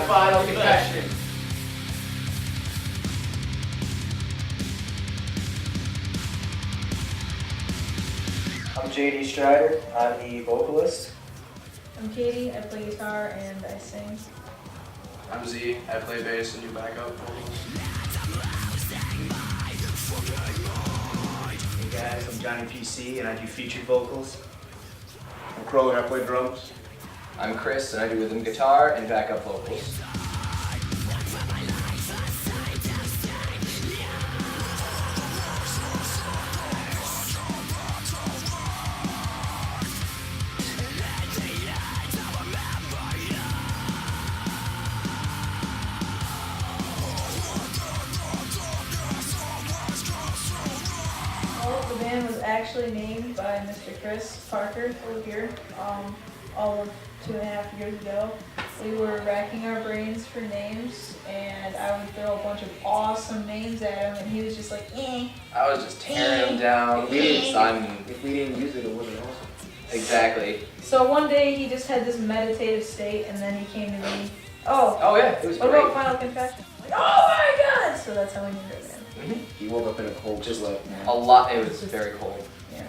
final confession. I'm JD Strider. I'm the vocalist. I'm Katie. I play guitar and I sing. I'm Z. I play bass and do backup vocals. Hey guys, I'm Johnny PC and I do featured vocals. I'm Crow and I play drums. I'm Chris and I do rhythm guitar and backup vocals. Well, the band was actually named by Mr. Chris Parker over here all of 2.5 years ago. We were racking our brains for names, and I would throw a bunch of awesome names at him, and he was just like, eh. I was just tearing him down. If we didn't use it, it wasn't awesome. Exactly. So one day he just had this meditative state, and then he came to me, Oh yeah, it was what great. about Final Confession? Like, oh my god! So that's how we named it, man. He woke up in a cold sweat, man. A lot. It was very cold. Yeah.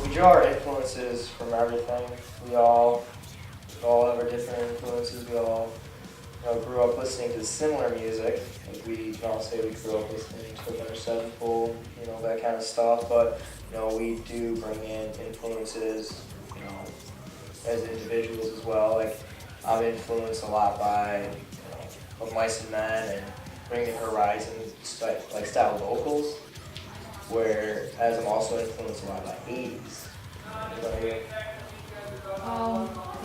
We draw our influences from everything. We all have our different influences. We all grew up listening to similar music. Like we can all say we grew up listening to Winter Sevenfold, that kind of stuff. But we do bring in influences, as individuals as well. Like I'm influenced a lot by of Mice and Men and Bring the Horizon style vocals. Whereas I'm also influenced a lot by 80s.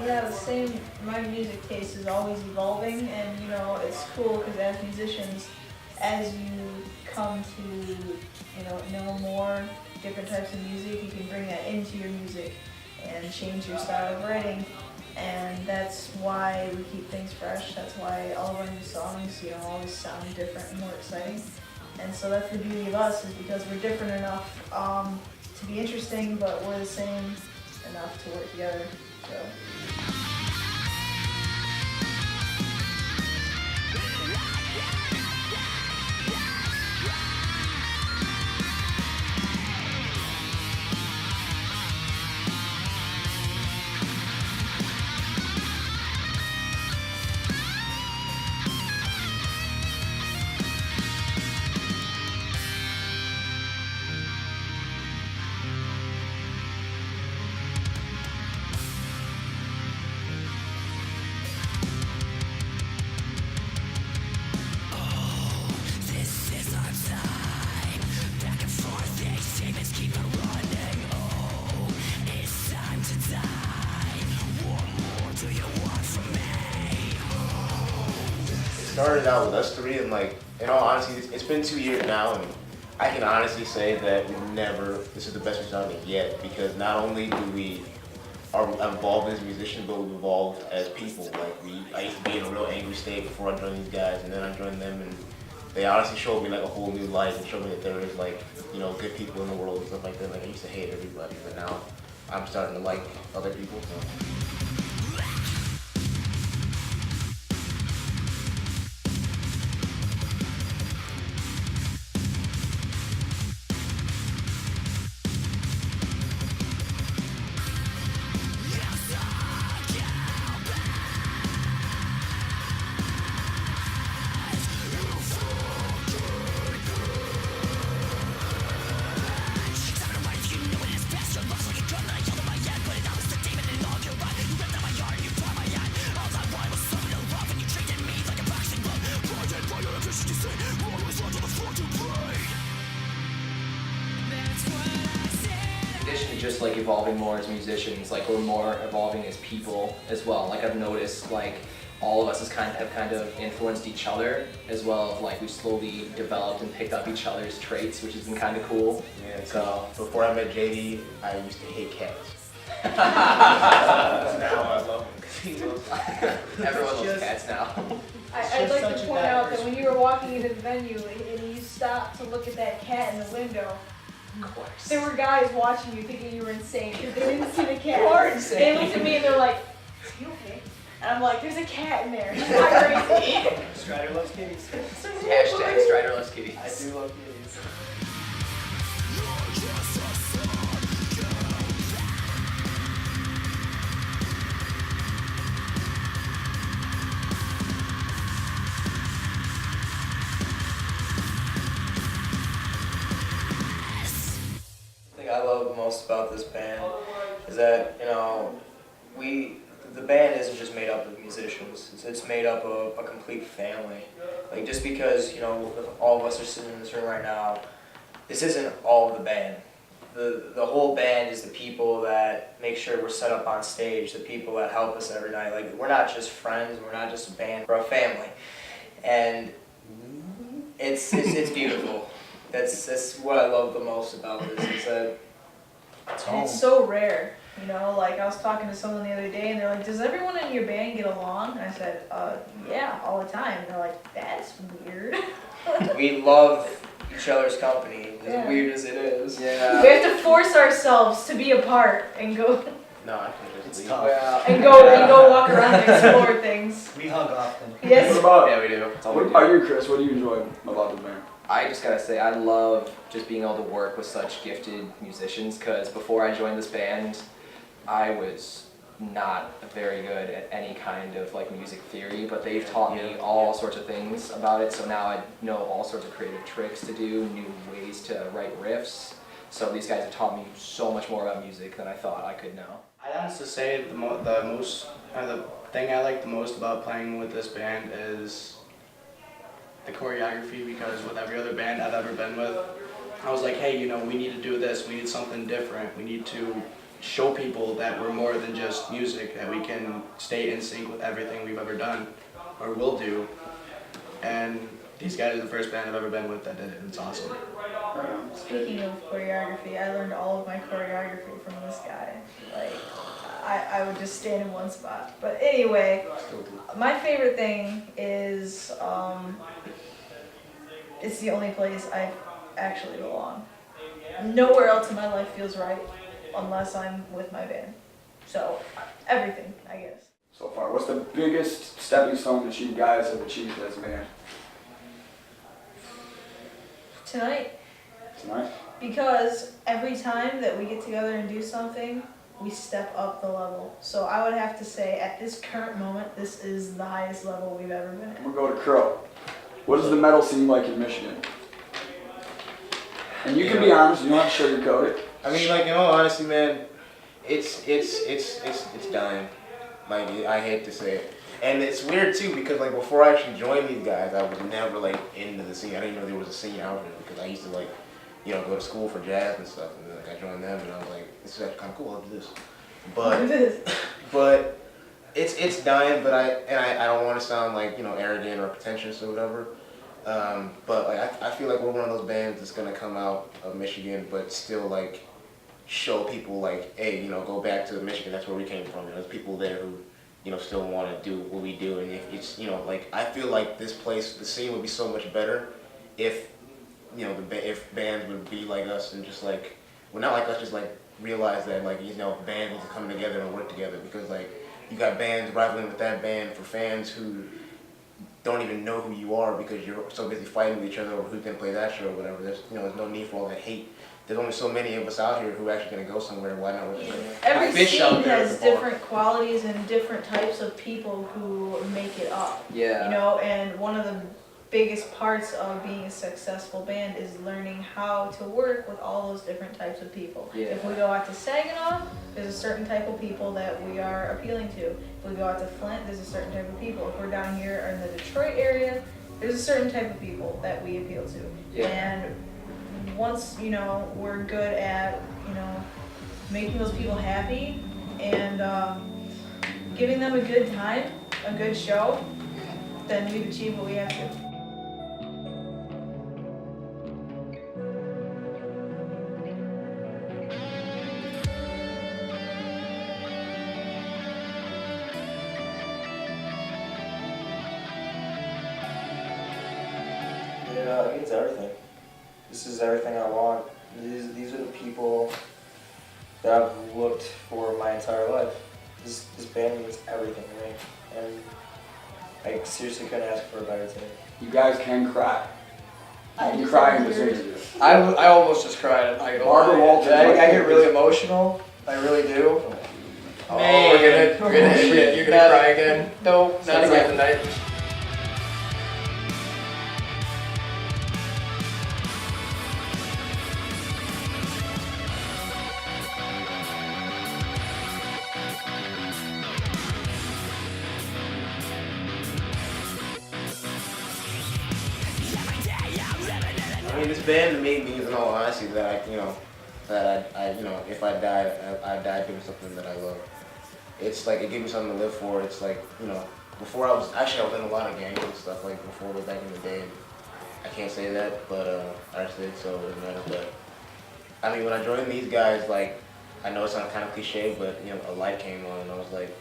Yeah, the same. My music taste is always evolving, and it's cool because as musicians, as you come to know more different types of music, you can bring that into your music and change your style of writing. And that's why we keep things fresh. That's why all of our new songs, always sound different and more exciting. And so that's the beauty of us, is because we're different enough to be interesting, but we're the same enough to work together. So. Started out with us three, and in all honesty, it's been 2 years now, and I can honestly say that this is the best we've done it yet, because not only are we evolved as musicians, but we've evolved as people. I used to be in a real angry state before I joined these guys, and then I joined them, and they honestly showed me a whole new life and showed me that there is good people in the world and stuff like that. I used to hate everybody, but now I'm starting to like other people. So. Just evolving more as musicians, we're more evolving as people as well. I've noticed all of us have kind of influenced each other, as well as like we've slowly developed and picked up each other's traits, which has been kind of cool. Yeah, So before I met JD, I used to hate cats. Now I love him. everyone loves cats now. I'd like to point out that when you were walking into the venue and you stopped to look at that cat in the window, Of course. there were guys watching you thinking you were insane because they didn't see the cat. You are insane. They looked at me and they're like, "Is he okay?" And I'm like, "There's a cat in there. He's not crazy." Strider loves kitties. Hashtag Strider loves kitties. I do love kitties. The thing I love most about this band is that, the band isn't just made up of musicians. It's made up of a complete family. Like, just because, all of us are sitting in this room right now, this isn't all of the band. The whole band is the people that make sure we're set up on stage, the people that help us every night. Like, we're not just friends, we're not just a band, we're a family. And it's beautiful. That's what I love the most about this, is that It's so rare. Like I was talking to someone the other day and they're like, "Does everyone in your band get along?" And I said, yeah, all the time. And they're like, "That's weird." we love each other's company, as Yeah. weird as it is. Yeah. We have to force ourselves to be apart and go No, I can just leave. Well, and go walk around and explore things. We hug often. Yes. What about, yeah, we do. what about you, Chris? What do you enjoy about the band? I just gotta say, I love just being able to work with such gifted musicians, because before I joined this band, I was not very good at any kind of like music theory, but they've taught me all sorts of things about it, so now I know all sorts of creative tricks to do, new ways to write riffs. So these guys have taught me so much more about music than I thought I could know. I'd honestly say the thing I like the most about playing with this band is the choreography, because with every other band I've ever been with, I was like, hey, we need to do this, we need something different, we need to show people that we're more than just music, that we can stay in sync with everything we've ever done or will do. And these guys are the first band I've ever been with that did it. It's awesome. Speaking of choreography, I learned all of my choreography from this guy. Like, I would just stand in one spot. But anyway, my favorite thing is, it's the only place I actually belong. Nowhere else in my life feels right unless I'm with my band. So, everything, I guess. So far, what's the biggest stepping stone that you guys have achieved as a band Tonight, because every time that we get together and do something, we step up the level. So I would have to say, at this current moment, this is the highest level we've ever been at. We'll go to Crow. What is the metal scene like in Michigan? And you can be honest, you don't have to sugarcoat it. I mean, like, in all honesty, man, it's dying. Like, I hate to say it. And it's weird, too, because, like, before I actually joined these guys, I was never, like, into the scene. I didn't know there was a scene out here, because I used to, like, go to school for jazz and stuff. And then, like, I joined them, and I was like, this is actually kind of cool, I'll do this. But it's dying, but I don't want to sound, like, arrogant or pretentious or whatever. But, like, I feel like we're one of those bands that's going to come out of Michigan, but still, like, show people, like, hey, go back to Michigan, that's where we came from. There's people there who, still want to do what we do. And if it's, like, I feel like this place, the scene would be so much better if, if bands would be like us and just, like, well, not like us, just, like, realize that, like, bands need to come together and work together, because, like, you got bands rivaling with that band for fans who don't even know who you are because you're so busy fighting with each other over who's gonna play that show or whatever. There's no need for all that hate. There's only so many of us out here who are actually gonna go somewhere. Why not? Every fish scene out there has at the bar. different qualities and different types of people who make it up. Yeah. And one of the biggest parts of being a successful band is learning how to work with all those different types of people. Yeah. If we go out to Saginaw, there's a certain type of people that we are appealing to. If we go out to Flint, there's a certain type of people. If we're down here in the Detroit area, there's a certain type of people that we appeal to. Yeah. And once, we're good at, making those people happy and giving them a good time, a good show, then we've achieved what we have to. It means everything. This is everything I want. These are the people that I've looked for my entire life. This band means everything to me, and I seriously couldn't ask for a better team. You guys can cry. You can cry in this interview. I almost just cried. I Barbara Walters. I get really emotional. I really do. Oh, you're gonna cry again. No, not Sounds like the night. I mean, this band to me means, in all honesty, that if I die, I die doing something that I love. It's like, it gave me something to live for. It's like, before I was in a lot of gangs and stuff, like, before, back in the day. I can't say that, but, I did, so it doesn't matter, but, I mean, when I joined these guys, like, I know it sounds kind of cliche, but, a light came on, and I was like,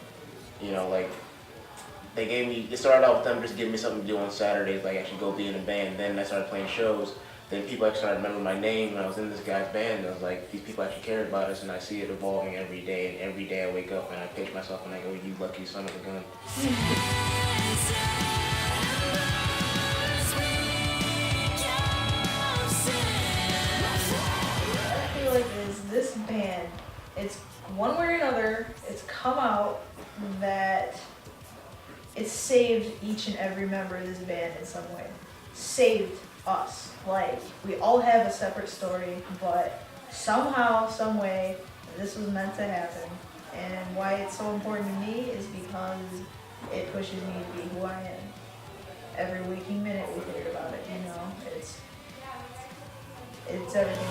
it started out with them just giving me something to do on Saturdays, like actually go be in a band. Then I started playing shows. Then people actually started remembering my name when I was in this guy's band. And I was like, these people actually cared about us, and I see it evolving every day. And every day I wake up and I pinch myself and I go, you lucky son of a gun. I feel like this band, it's one way or another, it's come out that it's saved each and every member of this band in some way. Saved us. Like, we all have a separate story, but somehow, some way, this was meant to happen. And why it's so important to me is because it pushes me to be who I am. Every waking minute we think about it, it's everything.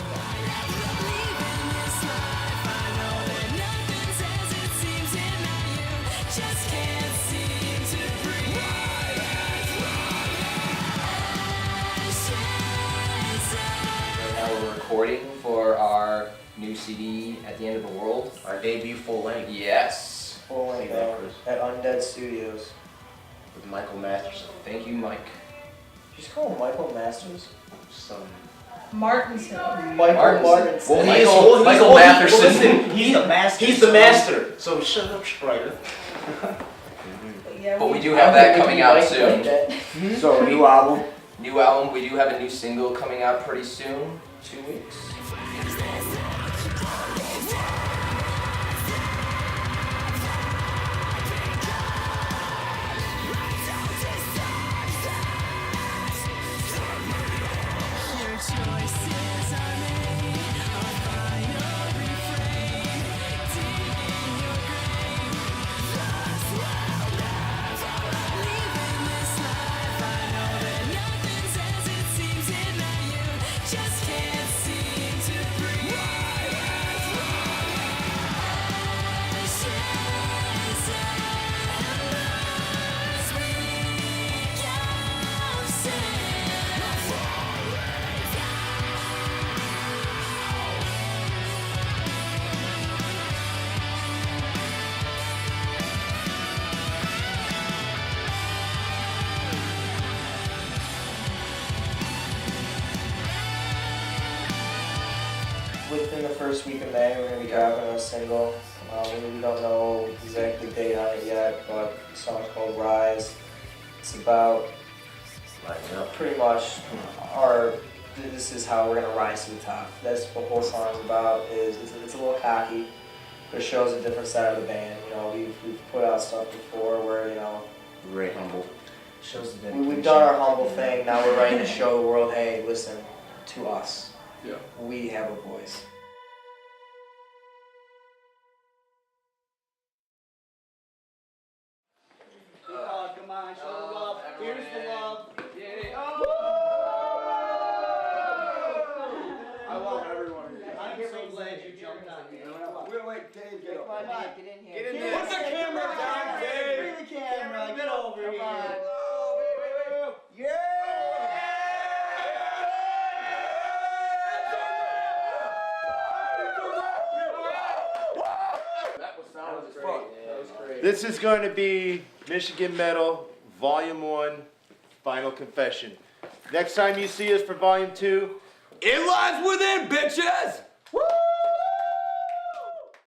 Now we're recording for our new CD at the end of the world. Our debut full length Yes. Full length at Undead Studios. with Michael Masterson. Thank you, Mike. Did you just call him Michael Masters? Some Martinson. Michael Martinson. Well, Michael Matherson. He's the master. He's the master. So shut up, Strider. Yeah, But we do have that coming out soon. So, new album. New album. We do have a new single coming out pretty soon. 2 weeks. Within the first week of May, we're going to be dropping a single. We don't know exactly the date on it yet, but the song's called Rise. It's about pretty much this is how we're going to rise to the top. That's what the whole song's about. It's a little cocky, but it shows a different side of the band. We've put out stuff before where, Very humble. Shows the we've done our humble thing. Now we're ready to show the world, hey, listen to us. Yeah. We have a voice. Come on, show the love. Here's the love. I love everyone here. I'm so glad you jumped on me. Wait, Dave, get up. Come on, get in here. Get in there. Put the camera down, Dave. Bring the camera. Get Come on. That was solid as Great. fuck. That was great. This is going to be Michigan Metal Volume 1 Final Confession. Next time you see us for Volume 2, It lies within, bitches!